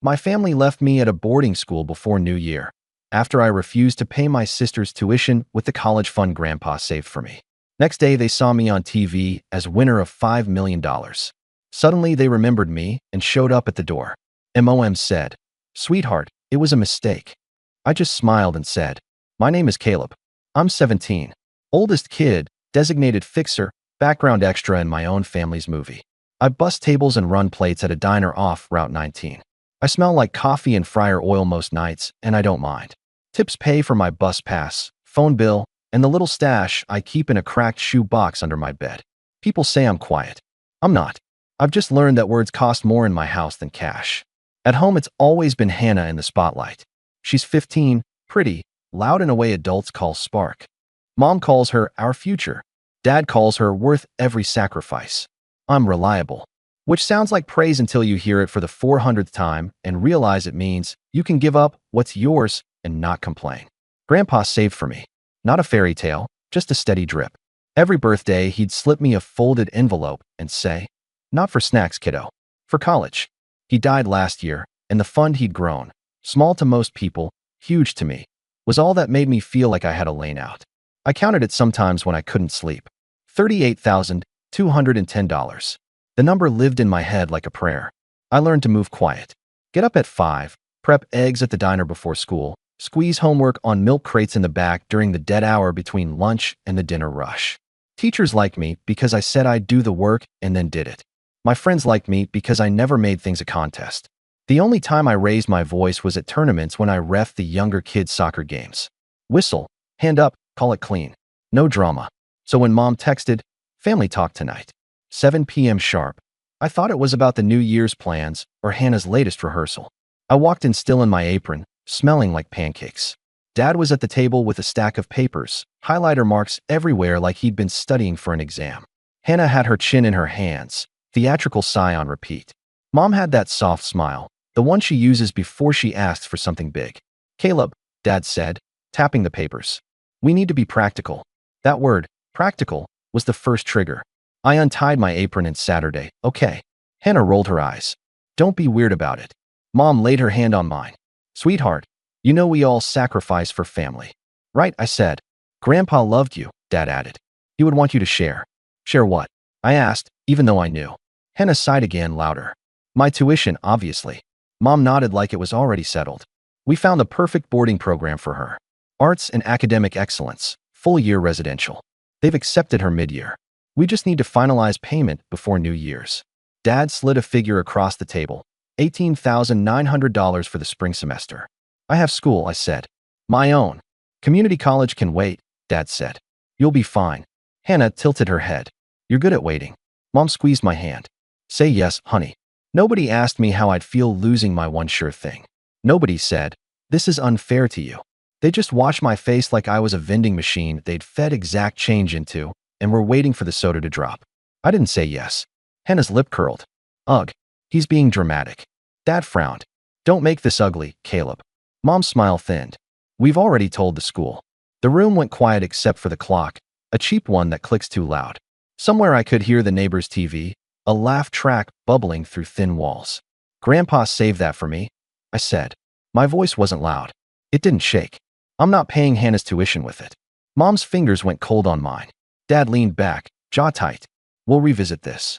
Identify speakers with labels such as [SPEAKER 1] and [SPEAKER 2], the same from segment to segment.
[SPEAKER 1] My family left me at a boarding school before New Year, after I refused to pay my sister's tuition with the college fund Grandpa saved for me. Next day, they saw me on TV as winner of $5 million. Suddenly, they remembered me and showed up at the door. Mom said, "Sweetheart, it was a mistake." I just smiled and said, "My name is Caleb. I'm 17. Oldest kid, designated fixer, background extra in my own family's movie. I bus tables and run plates at a diner off Route 19. I smell like coffee and fryer oil most nights, and I don't mind. Tips pay for my bus pass, phone bill, and the little stash I keep in a cracked shoe box under my bed. People say I'm quiet. I'm not. I've just learned that words cost more in my house than cash. At home, it's always been Hannah in the spotlight. She's 15, pretty, loud in a way adults call spark. Mom calls her our future. Dad calls her worth every sacrifice. I'm reliable. Which sounds like praise until you hear it for the 400th time and realize it means you can give up what's yours and not complain. Grandpa saved for me. Not a fairy tale, just a steady drip. Every birthday, he'd slip me a folded envelope and say, "Not for snacks, kiddo. For college." He died last year, and the fund he'd grown, small to most people, huge to me, was all that made me feel like I had a lane out. I counted it sometimes when I couldn't sleep. $38,210. The number lived in my head like a prayer. I learned to move quiet. Get up at 5, prep eggs at the diner before school, squeeze homework on milk crates in the back during the dead hour between lunch and the dinner rush. Teachers liked me because I said I'd do the work and then did it. My friends liked me because I never made things a contest. The only time I raised my voice was at tournaments when I reffed the younger kids' soccer games. Whistle, hand up, call it clean. No drama. So when Mom texted, "Family talk tonight, 7 p.m. sharp," I thought it was about the New Year's plans or Hannah's latest rehearsal. I walked in still in my apron, smelling like pancakes. Dad was at the table with a stack of papers, highlighter marks everywhere like he'd been studying for an exam. Hannah had her chin in her hands, theatrical sigh on repeat. Mom had that soft smile, the one she uses before she asks for something big. "Caleb," Dad said, tapping the papers. "We need to be practical." That word, practical, was the first trigger. I untied my apron and Saturday. "Okay." Hannah rolled her eyes. "Don't be weird about it." Mom laid her hand on mine. "Sweetheart, you know we all sacrifice for family." "Right," I said. "Grandpa loved you," Dad added. "He would want you to share." "Share what?" I asked, even though I knew. Hannah sighed again, louder. "My tuition, obviously." Mom nodded like it was already settled. "We found the perfect boarding program for her. Arts and academic excellence, full-year residential. They've accepted her mid-year. We just need to finalize payment before New Year's." Dad slid a figure across the table. $18,900 for the spring semester. "I have school," I said. "My own." "Community college can wait," Dad said. "You'll be fine." Hannah tilted her head. "You're good at waiting." Mom squeezed my hand. "Say yes, honey." Nobody asked me how I'd feel losing my one sure thing. Nobody said, "This is unfair to you." They just watched my face like I was a vending machine they'd fed exact change into and were waiting for the soda to drop. I didn't say yes. Hannah's lip curled. "Ugh, he's being dramatic." Dad frowned. "Don't make this ugly, Caleb." Mom's smile thinned. "We've already told the school." The room went quiet except for the clock, a cheap one that clicks too loud. Somewhere I could hear the neighbor's TV, a laugh track bubbling through thin walls. "Grandpa saved that for me," I said. My voice wasn't loud. It didn't shake. "I'm not paying Hannah's tuition with it." Mom's fingers went cold on mine. Dad leaned back, jaw tight. "We'll revisit this."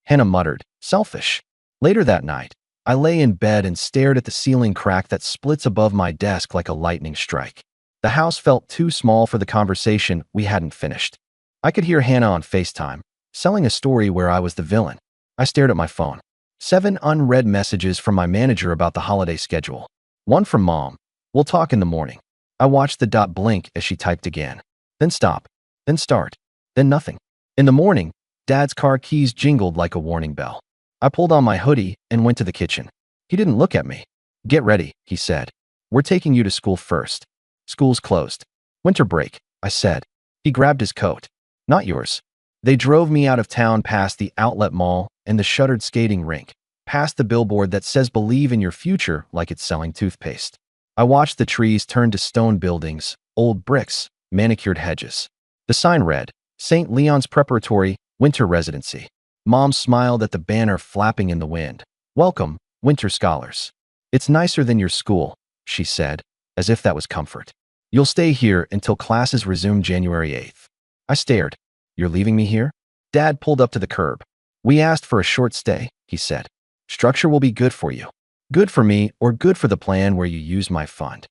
[SPEAKER 1] Hannah muttered, "Selfish." Later that night, I lay in bed and stared at the ceiling crack that splits above my desk like a lightning strike. The house felt too small for the conversation we hadn't finished. I could hear Hannah on FaceTime, selling a story where I was the villain. I stared at my phone. 7 unread messages from my manager about the holiday schedule. One from Mom. "We'll talk in the morning." I watched the dot blink as she typed again. Then stop. Then start. Then nothing. In the morning, Dad's car keys jingled like a warning bell. I pulled on my hoodie and went to the kitchen. He didn't look at me. "Get ready," he said. "We're taking you to school first." "School's closed." "Winter break," I said. He grabbed his coat. "Not yours." They drove me out of town past the outlet mall and the shuttered skating rink, past the billboard that says "Believe in your future" like it's selling toothpaste. I watched the trees turn to stone buildings, old bricks, manicured hedges. The sign read, "St. Leon's Preparatory, Winter Residency." Mom smiled at the banner flapping in the wind. "Welcome, winter scholars." It's nicer than your school, she said, as if that was comfort. You'll stay here until classes resume January 8th. I stared. You're leaving me here? Dad pulled up to the curb. We asked for a short stay, he said. Structure will be good for you. Good for me or good for the plan where you use my fund?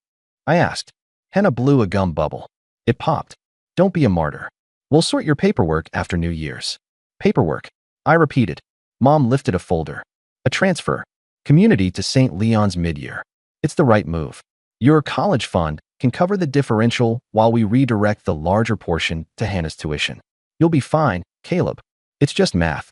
[SPEAKER 1] I asked. Hannah blew a gum bubble. It popped. Don't be a martyr. We'll sort your paperwork after New Year's. Paperwork. I repeated. Mom lifted a folder. A transfer. Community to St. Leon's mid-year. It's the right move. Your college fund can cover the differential while we redirect the larger portion to Hannah's tuition. You'll be fine, Caleb. It's just math.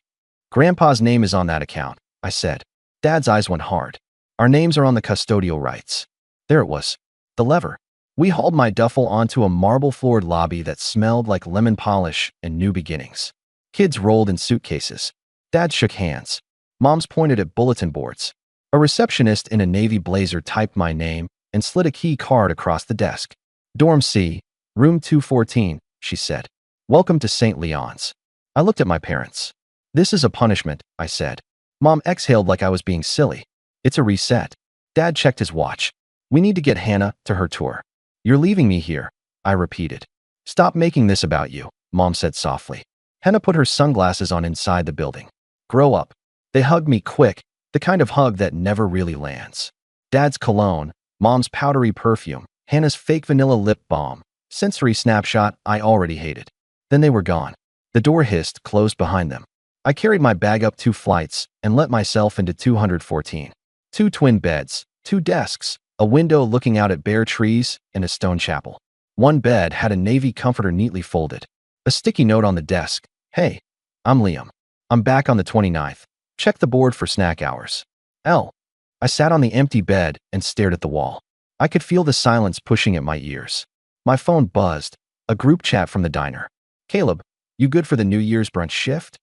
[SPEAKER 1] Grandpa's name is on that account, I said. Dad's eyes went hard. Our names are on the custodial rights. There it was. The lever. We hauled my duffel onto a marble-floored lobby that smelled like lemon polish and new beginnings. Kids rolled in suitcases. Dad shook hands. Moms pointed at bulletin boards. A receptionist in a navy blazer typed my name and slid a key card across the desk. Dorm C, room 214, she said. Welcome to St. Leon's. I looked at my parents. This is a punishment, I said. Mom exhaled like I was being silly. It's a reset. Dad checked his watch. We need to get Hannah to her tour. You're leaving me here, I repeated. Stop making this about you, Mom said softly. Hannah put her sunglasses on inside the building. Grow up. They hugged me quick, the kind of hug that never really lands. Dad's cologne, Mom's powdery perfume, Hannah's fake vanilla lip balm, sensory snapshot I already hated. Then they were gone. The door hissed, closed behind them. I carried my bag up 2 flights and let myself into 214. 2 twin beds, 2 desks, a window looking out at bare trees, and a stone chapel. One bed had a navy comforter neatly folded. A sticky note on the desk. Hey, I'm Liam. I'm back on the 29th. Check the board for snack hours. L. I sat on the empty bed and stared at the wall. I could feel the silence pushing at my ears. My phone buzzed. A group chat from the diner. Caleb, you good for the New Year's brunch shift?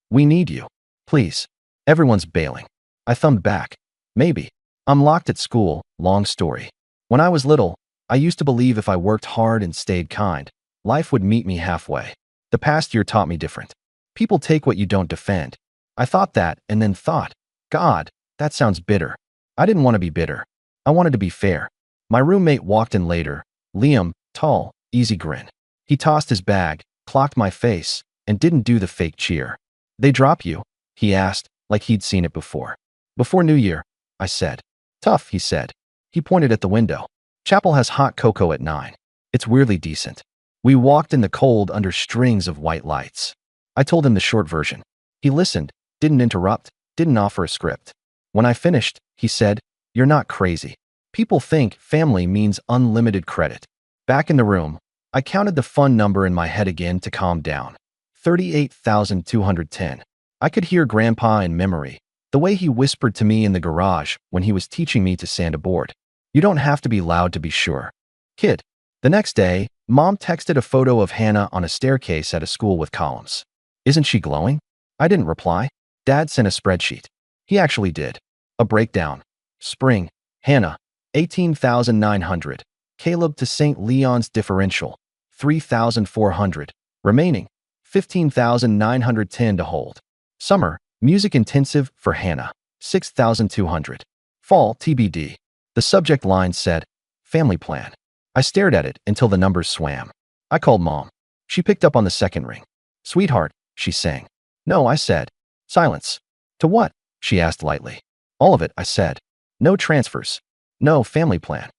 [SPEAKER 1] We need you. Please. Everyone's bailing. I thumbed back. Maybe. I'm locked at school, long story. When I was little, I used to believe if I worked hard and stayed kind, life would meet me halfway. The past year taught me different. People take what you don't defend. I thought that and then thought, God, that sounds bitter. I didn't want to be bitter. I wanted to be fair. My roommate walked in later. Liam, tall, easy grin. He tossed his bag, clocked my face, and didn't do the fake cheer. They drop you? He asked, like he'd seen it before. Before New Year, I said. Tough, he said. He pointed at the window. Chapel has hot cocoa at 9. It's weirdly decent. We walked in the cold under strings of white lights. I told him the short version. He listened, didn't interrupt, didn't offer a script. When I finished, he said, You're not crazy. People think family means unlimited credit. Back in the room, I counted the fund number in my head again to calm down. 38,210. I could hear Grandpa in memory, the way he whispered to me in the garage when he was teaching me to sand a board. You don't have to be loud to be sure. Kid. The next day, Mom texted a photo of Hannah on a staircase at a school with columns. Isn't she glowing? I didn't reply. Dad sent a spreadsheet. He actually did. A breakdown. Spring. Hannah. 18,900. Caleb to St. Leon's differential. 3,400. Remaining. 15,910 to hold. Summer. Music intensive for Hannah. 6,200. Fall. TBD. The subject line said, Family plan. I stared at it until the numbers swam. I called Mom. She picked up on the second ring. Sweetheart, she sang. No, I said. Silence. To what? She asked lightly. All of it, I said. No transfers. No family plan.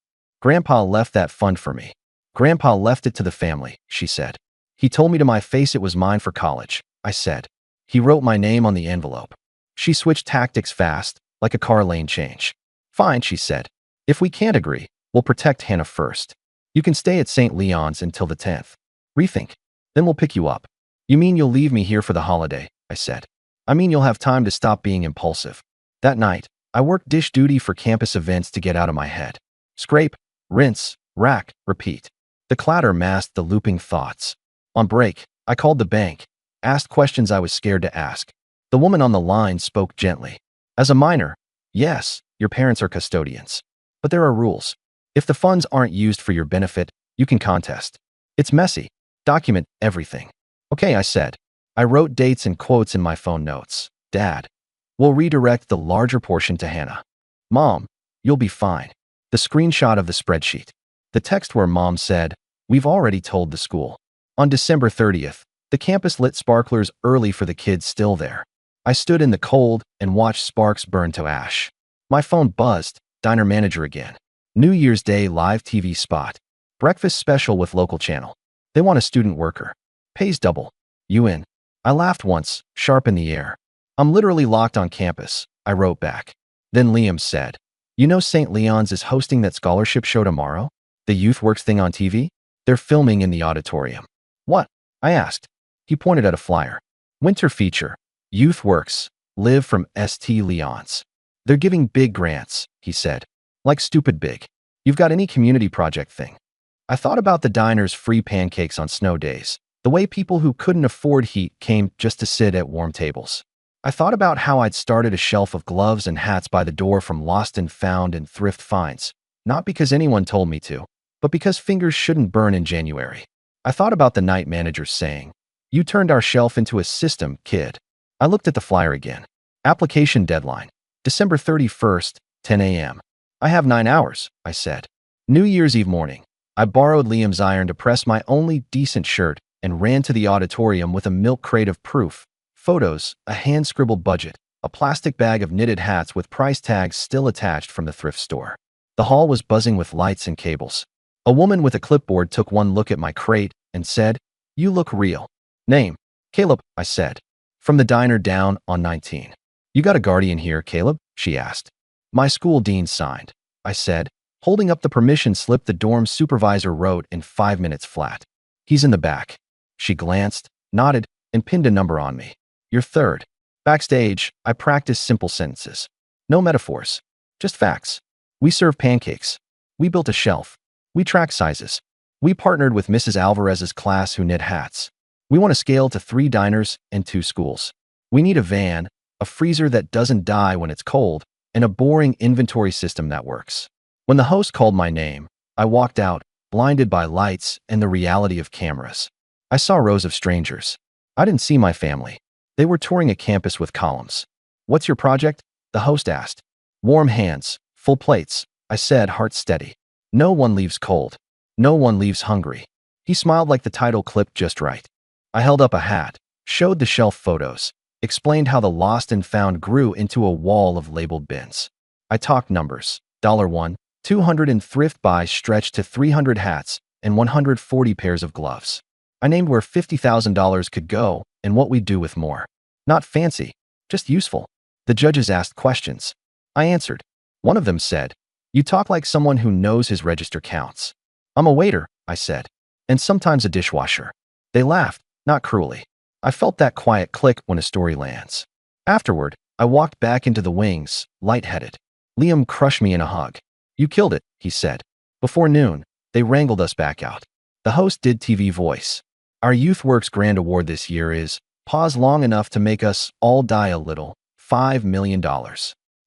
[SPEAKER 1] Grandpa left that fund for me. Grandpa left it to the family, she said. He told me to my face it was mine for college, I said. He wrote my name on the envelope. She switched tactics fast, like a car lane change. Fine, she said. If we can't agree, we'll protect Hannah first. You can stay at St. Leon's until the 10th. Rethink. Then we'll pick you up. You mean you'll leave me here for the holiday, I said. I mean you'll have time to stop being impulsive. That night, I worked dish duty for campus events to get out of my head. Scrape, rinse, rack, repeat. The clatter masked the looping thoughts. On break, I called the bank, asked questions I was scared to ask. The woman on the line spoke gently. As a minor, yes, your parents are custodians. But there are rules. If the funds aren't used for your benefit, you can contest. It's messy. Document everything. Okay, I said. I wrote dates and quotes in my phone notes. Dad. We'll redirect the larger portion to Hannah. Mom. You'll be fine. The screenshot of the spreadsheet. The text where Mom said, "We've already told the school." On December 30th, the campus lit sparklers early for the kids still there. I stood in the cold and watched sparks burn to ash. My phone buzzed. Diner manager again. New Year's Day live TV spot. Breakfast special with local channel. They want a student worker. Pays double. You in? I laughed once, sharp in the air. I'm literally locked on campus, I wrote back. Then Liam said, "You know St. Leon's is hosting that scholarship show tomorrow? The Youth Works thing on TV? They're filming in the auditorium." "What?" I asked. He pointed at a flyer. "Winter feature. Youth Works. Live from St. Leon's. They're giving big grants," he said. "Like stupid big. You've got any community project thing?" I thought about the diner's free pancakes on snow days, the way people who couldn't afford heat came just to sit at warm tables. I thought about how I'd started a shelf of gloves and hats by the door from lost and found and thrift finds, not because anyone told me to, but because fingers shouldn't burn in January. I thought about the night manager saying, "You turned our shelf into a system, kid." I looked at the flyer again. Application deadline, December 31st, 10 a.m. "I have 9 hours," I said. New Year's Eve morning, I borrowed Liam's iron to press my only decent shirt and ran to the auditorium with a milk crate of proof, photos, a hand-scribbled budget, a plastic bag of knitted hats with price tags still attached from the thrift store. The hall was buzzing with lights and cables. A woman with a clipboard took one look at my crate and said, "You look real." "Name?" "Caleb," I said. "From the diner down on 19. "You got a guardian here, Caleb?" she asked. "My school dean signed," I said, holding up the permission slip the dorm supervisor wrote in 5 minutes flat. "He's in the back." She glanced, nodded, and pinned a number on me. "You're third." Backstage, I practiced simple sentences. No metaphors, just facts. We serve pancakes. We built a shelf. We track sizes. We partnered with Mrs. Alvarez's class who knit hats. We want to scale to 3 diners and 2 schools. We need a van, a freezer that doesn't die when it's cold, and a boring inventory system that works. When the host called my name, I walked out, blinded by lights and the reality of cameras. I saw rows of strangers. I didn't see my family. They were touring a campus with columns. "What's your project?" the host asked. "Warm hands, full plates," I said, heart steady. "No one leaves cold. No one leaves hungry." He smiled like the title clipped just right. I held up a hat, showed the shelf photos, explained how the lost and found grew into a wall of labeled bins. I talked numbers. $1, 200 in thrift buys stretched to 300 hats and 140 pairs of gloves. I named where $50,000 could go and what we'd do with more. Not fancy, just useful. The judges asked questions. I answered. One of them said, "You talk like someone who knows his register counts." "I'm a waiter," I said, "and sometimes a dishwasher." They laughed, not cruelly. I felt that quiet click when a story lands. Afterward, I walked back into the wings, lightheaded. Liam crushed me in a hug. "You killed it," he said. Before noon, they wrangled us back out. The host did TV voice. "Our Youth Works Grand Award this year is, pause long enough to make us all die a little, $5 million.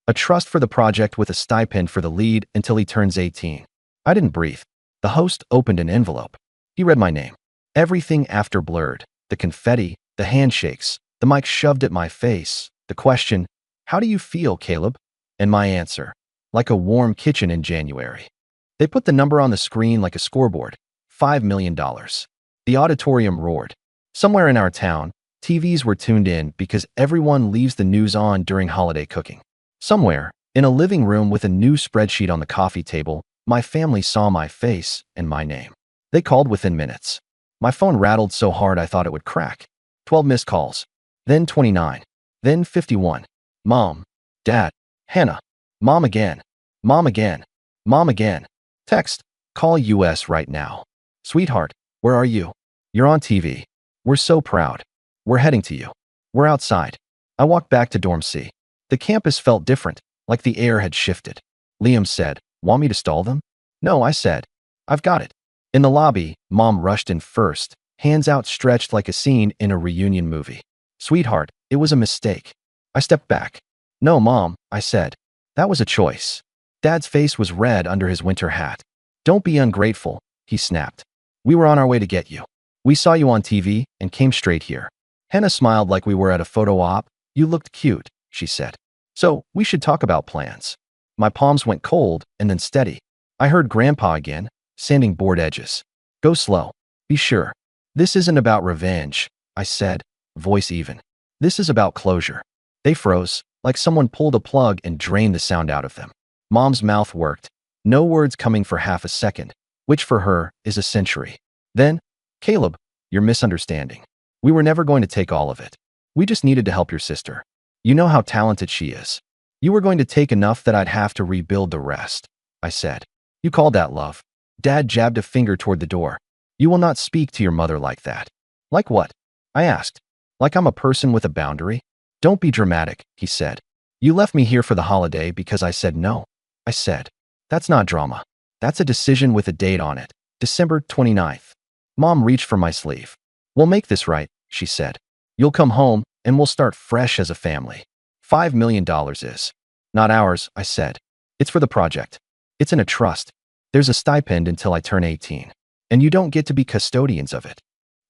[SPEAKER 1] A trust for the project with a stipend for the lead until he turns 18. I didn't breathe. The host opened an envelope. He read my name. Everything after blurred. The confetti, the handshakes, the mic shoved at my face, the question, "How do you feel, Caleb?" And my answer, like a warm kitchen in January. They put the number on the screen like a scoreboard, $5 million. The auditorium roared. Somewhere in our town, TVs were tuned in because everyone leaves the news on during holiday cooking. Somewhere, in a living room with a new spreadsheet on the coffee table, my family saw my face and my name. They called within minutes. My phone rattled so hard I thought it would crack. 12 missed calls. Then 29. Then 51. Mom. Dad. Hannah. Mom again. Mom again. Mom again. Text. Call US right now. Sweetheart, where are you? You're on TV. We're so proud. We're heading to you. We're outside. I walked back to Dorm C. The campus felt different, like the air had shifted. Liam said, "Want me to stall them?" "No," I said. "I've got it." In the lobby, Mom rushed in first, hands outstretched like a scene in a reunion movie. "Sweetheart, it was a mistake." I stepped back. "No, Mom," I said. "That was a choice." Dad's face was red under his winter hat. "Don't be ungrateful," he snapped. "We were on our way to get you. We saw you on TV and came straight here." Hannah smiled like we were at a photo op. "You looked cute," she said. "So, we should talk about plans." My palms went cold and then steady. I heard Grandpa again, sanding board edges. Go slow. Be sure. This isn't about revenge, I said, voice even. This is about closure. They froze, like someone pulled a plug and drained the sound out of them. Mom's mouth worked, no words coming for half a second, which for her is a century. Then, Caleb, you're misunderstanding. We were never going to take all of it. We just needed to help your sister. You know how talented she is. You were going to take enough that I'd have to rebuild the rest, I said. You called that love. Dad jabbed a finger toward the door. You will not speak to your mother like that. Like what? I asked. Like I'm a person with a boundary? Don't be dramatic, he said. You left me here for the holiday because I said no. I said. That's not drama. That's a decision with a date on it. December 29th. Mom reached for my sleeve. We'll make this right, she said. You'll come home and we'll start fresh as a family. $5 million is. Not ours, I said. It's for the project. It's in a trust. There's a stipend until I turn 18. And you don't get to be custodians of it.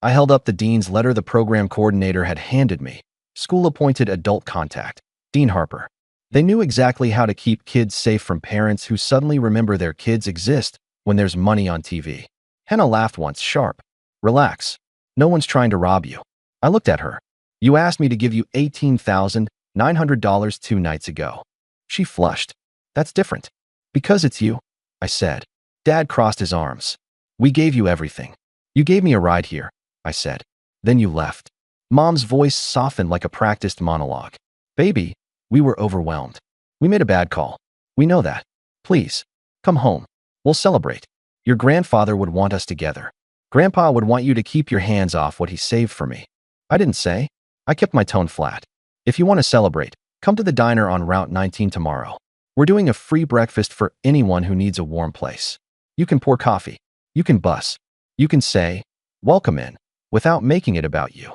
[SPEAKER 1] I held up the dean's letter the program coordinator had handed me. School-appointed adult contact. Dean Harper. They knew exactly how to keep kids safe from parents who suddenly remember their kids exist when there's money on TV. Hannah laughed once, sharp. Relax. No one's trying to rob you. I looked at her. You asked me to give you $18,900 2 nights ago. She flushed. That's different. Because it's you, I said. Dad crossed his arms. We gave you everything. You gave me a ride here, I said. Then you left. Mom's voice softened like a practiced monologue. Baby, we were overwhelmed. We made a bad call. We know that. Please, come home. We'll celebrate. Your grandfather would want us together. Grandpa would want you to keep your hands off what he saved for me. I didn't say. I kept my tone flat. If you want to celebrate, come to the diner on Route 19 tomorrow. We're doing a free breakfast for anyone who needs a warm place. You can pour coffee. You can bus. You can say, welcome in, without making it about you.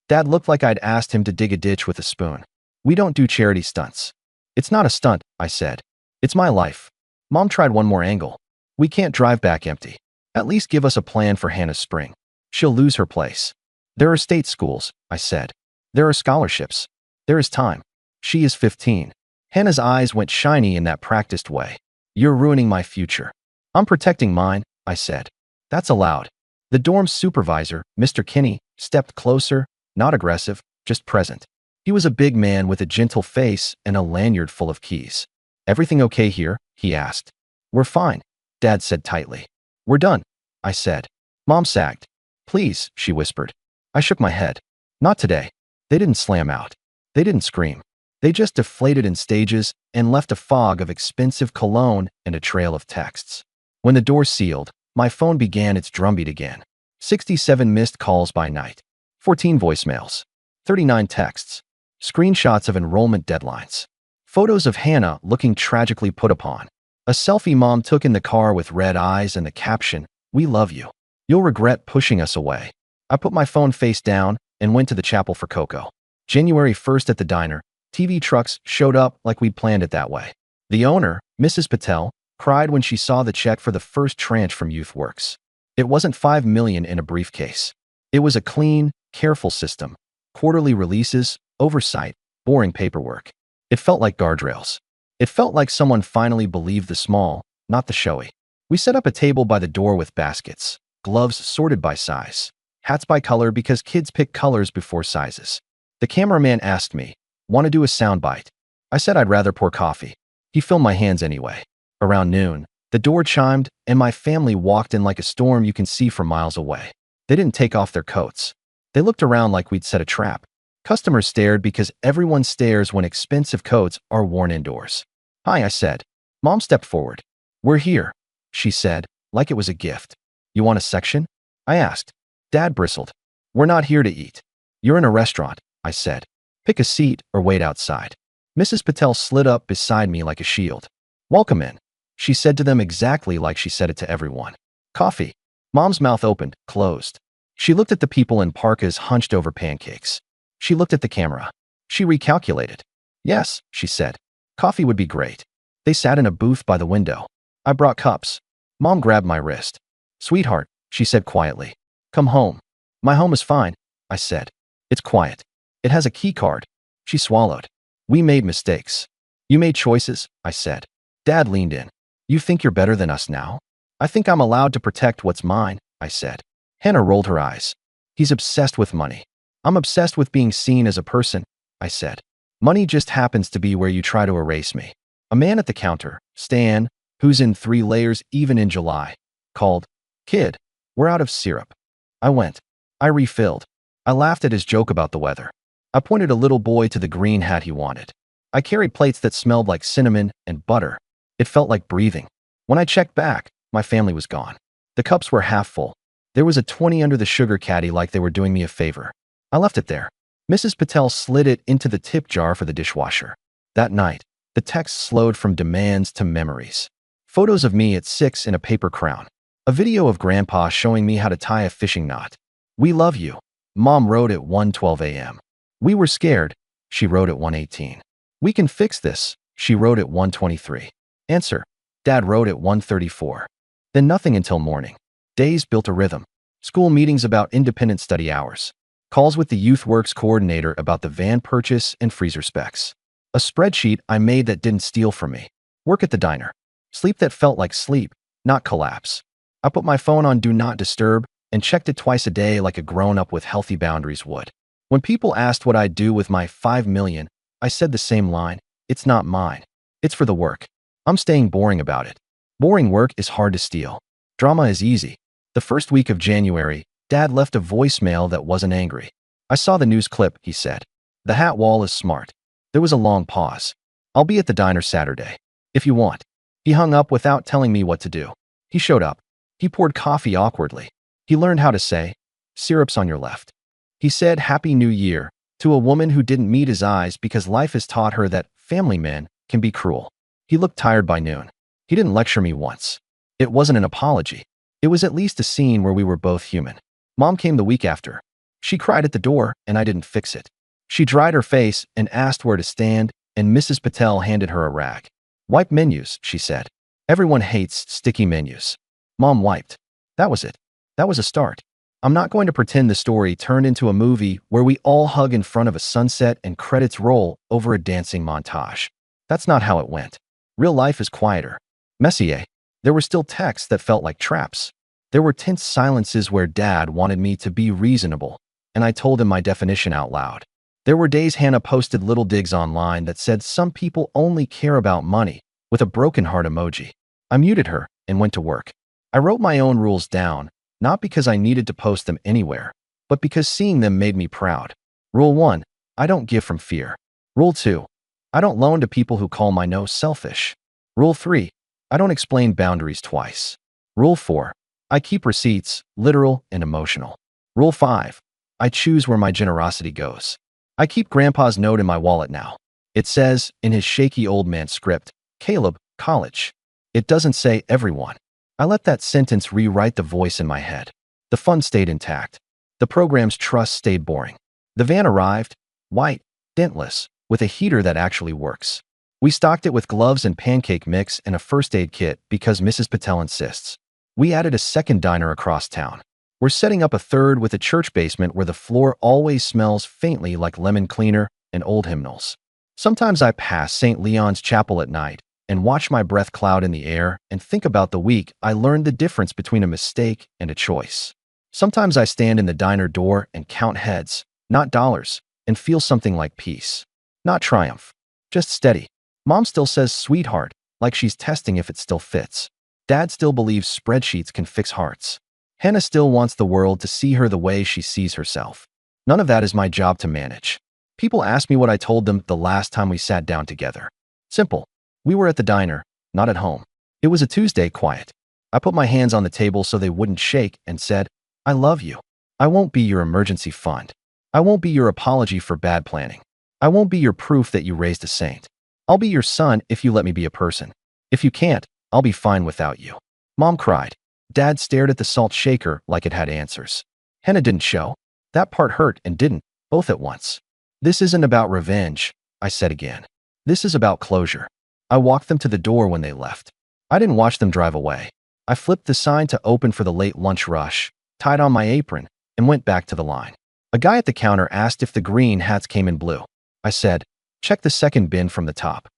[SPEAKER 1] Dad looked like I'd asked him to dig a ditch with a spoon. We don't do charity stunts. It's not a stunt, I said. It's my life. Mom tried one more angle. We can't drive back empty. At least give us a plan for Hannah's spring. She'll lose her place. There are state schools, I said. There are scholarships. There is time. She is 15. Hannah's eyes went shiny in that practiced way. You're ruining my future. I'm protecting mine, I said. That's allowed. The dorm supervisor, Mr. Kinney, stepped closer, not aggressive, just present. He was a big man with a gentle face and a lanyard full of keys. Everything okay here? He asked. We're fine, Dad said tightly. We're done, I said. Mom sagged. Please, she whispered. I shook my head. Not today. They didn't slam out. They didn't scream. They just deflated in stages and left a fog of expensive cologne and a trail of texts. When the door sealed, my phone began its drumbeat again. 67 missed calls by night. 14 voicemails. 39 texts. Screenshots of enrollment deadlines. Photos of Hannah looking tragically put upon. A selfie Mom took in the car with red eyes and the caption, "We love you. You'll regret pushing us away." I put my phone face down and went to the chapel for cocoa. January 1st at the diner, TV trucks showed up like we'd planned it that way. The owner, Mrs. Patel, cried when she saw the check for the first tranche from YouthWorks. It wasn't $5 million in a briefcase. It was a clean, careful system. Quarterly releases, oversight, boring paperwork. It felt like guardrails. It felt like someone finally believed the small, not the showy. We set up a table by the door with baskets, gloves sorted by size, hats by color because kids pick colors before sizes. The cameraman asked me, "Want to do a soundbite?" I said I'd rather pour coffee. He filmed my hands anyway. Around noon, the door chimed and my family walked in like a storm you can see from miles away. They didn't take off their coats. They looked around like we'd set a trap. Customers stared because everyone stares when expensive coats are worn indoors. "Hi," I said. Mom stepped forward. "We're here," she said, like it was a gift. "You want a section?" I asked. Dad bristled. "We're not here to eat. You're in a restaurant," I said. "Pick a seat or wait outside." Mrs. Patel slid up beside me like a shield. "Welcome in," she said to them exactly like she said it to everyone. "Coffee." Mom's mouth opened, closed. She looked at the people in parkas hunched over pancakes. She looked at the camera. She recalculated. "Yes," she said. "Coffee would be great." They sat in a booth by the window. I brought cups. Mom grabbed my wrist. "Sweetheart," she said quietly. "Come home." "My home is fine," I said. "It's quiet. It has a key card." She swallowed. "We made mistakes." "You made choices," I said. Dad leaned in. You think you're better than us now? I think I'm allowed to protect what's mine, I said. Hannah rolled her eyes. He's obsessed with money. I'm obsessed with being seen as a person, I said. Money just happens to be where you try to erase me. A man at the counter, Stan, who's in 3 layers even in July, called, Kid, we're out of syrup. I went. I refilled. I laughed at his joke about the weather. I pointed a little boy to the green hat he wanted. I carried plates that smelled like cinnamon and butter. It felt like breathing. When I checked back, my family was gone. The cups were half full. There was a 20 under the sugar caddy like they were doing me a favor. I left it there. Mrs. Patel slid it into the tip jar for the dishwasher. That night, the text slowed from demands to memories. Photos of me at 6 in a paper crown. A video of Grandpa showing me how to tie a fishing knot. We love you, Mom wrote at 1:12 a.m. We were scared, she wrote at 1:18. We can fix this, she wrote at 1:23. Answer, Dad wrote at 1:34. Then nothing until morning. Days built a rhythm. School meetings about independent study hours. Calls with the Youth Works coordinator about the van purchase and freezer specs. A spreadsheet I made that didn't steal from me. Work at the diner. Sleep that felt like sleep, not collapse. I put my phone on Do Not Disturb and checked it twice a day like a grown-up with healthy boundaries would. When people asked what I'd do with my $5 million, I said the same line, it's not mine. It's for the work. I'm staying boring about it. Boring work is hard to steal. Drama is easy. The first week of January, Dad left a voicemail that wasn't angry. I saw the news clip, he said. The hat wall is smart. There was a long pause. I'll be at the diner Saturday. If you want. He hung up without telling me what to do. He showed up. He poured coffee awkwardly. He learned how to say, syrup's on your left. He said Happy New Year to a woman who didn't meet his eyes because life has taught her that family men can be cruel. He looked tired by noon. He didn't lecture me once. It wasn't an apology. It was at least a scene where we were both human. Mom came the week after. She cried at the door, and I didn't fix it. She dried her face and asked where to stand, and Mrs. Patel handed her a rag. Wipe menus, she said. Everyone hates sticky menus. Mom wiped. That was it. That was a start. I'm not going to pretend the story turned into a movie where we all hug in front of a sunset and credits roll over a dancing montage. That's not how it went. Real life is quieter. Messier. There were still texts that felt like traps. There were tense silences where Dad wanted me to be reasonable, and I told him my definition out loud. There were days Hannah posted little digs online that said some people only care about money, with a broken heart emoji. I muted her and went to work. I wrote my own rules down, not because I needed to post them anywhere, but because seeing them made me proud. Rule 1, I don't give from fear. Rule 2, I don't loan to people who call my no selfish. Rule 3, I don't explain boundaries twice. Rule 4, I keep receipts, literal and emotional. Rule 5, I choose where my generosity goes. I keep Grandpa's note in my wallet now. It says, in his shaky old man script, Caleb, college. It doesn't say everyone. I let that sentence rewrite the voice in my head. The fun stayed intact. The program's trust stayed boring. The van arrived, white, dentless, with a heater that actually works. We stocked it with gloves and pancake mix and a first aid kit because Mrs. Patel insists. We added a second diner across town. We're setting up a third with a church basement where the floor always smells faintly like lemon cleaner and old hymnals. Sometimes I pass St. Leon's Chapel at night and watch my breath cloud in the air and think about the week I learned the difference between a mistake and a choice. Sometimes I stand in the diner door and count heads, not dollars, and feel something like peace. Not triumph, just steady. Mom still says sweetheart, like she's testing if it still fits. Dad still believes spreadsheets can fix hearts. Hannah still wants the world to see her the way she sees herself. None of that is my job to manage. People ask me what I told them the last time we sat down together. Simple. We were at the diner, not at home. It was a Tuesday, quiet. I put my hands on the table so they wouldn't shake and said, I love you. I won't be your emergency fund. I won't be your apology for bad planning. I won't be your proof that you raised a saint. I'll be your son if you let me be a person. If you can't, I'll be fine without you. Mom cried. Dad stared at the salt shaker like it had answers. Hannah didn't show. That part hurt and didn't, both at once. This isn't about revenge, I said again. This is about closure. I walked them to the door when they left. I didn't watch them drive away. I flipped the sign to open for the late lunch rush, tied on my apron, and went back to the line. A guy at the counter asked if the green hats came in blue. I said, check the second bin from the top.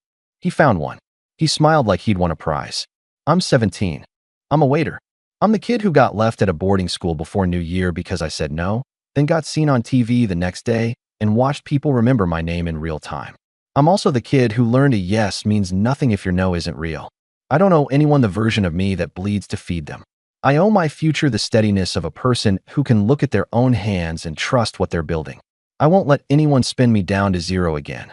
[SPEAKER 1] He found one. He smiled like he'd won a prize. I'm 17. I'm a waiter. I'm the kid who got left at a boarding school before New Year because I said no, then got seen on TV the next day and watched people remember my name in real time. I'm also the kid who learned a yes means nothing if your no isn't real. I don't owe anyone the version of me that bleeds to feed them. I owe my future the steadiness of a person who can look at their own hands and trust what they're building. I won't let anyone spin me down to zero again.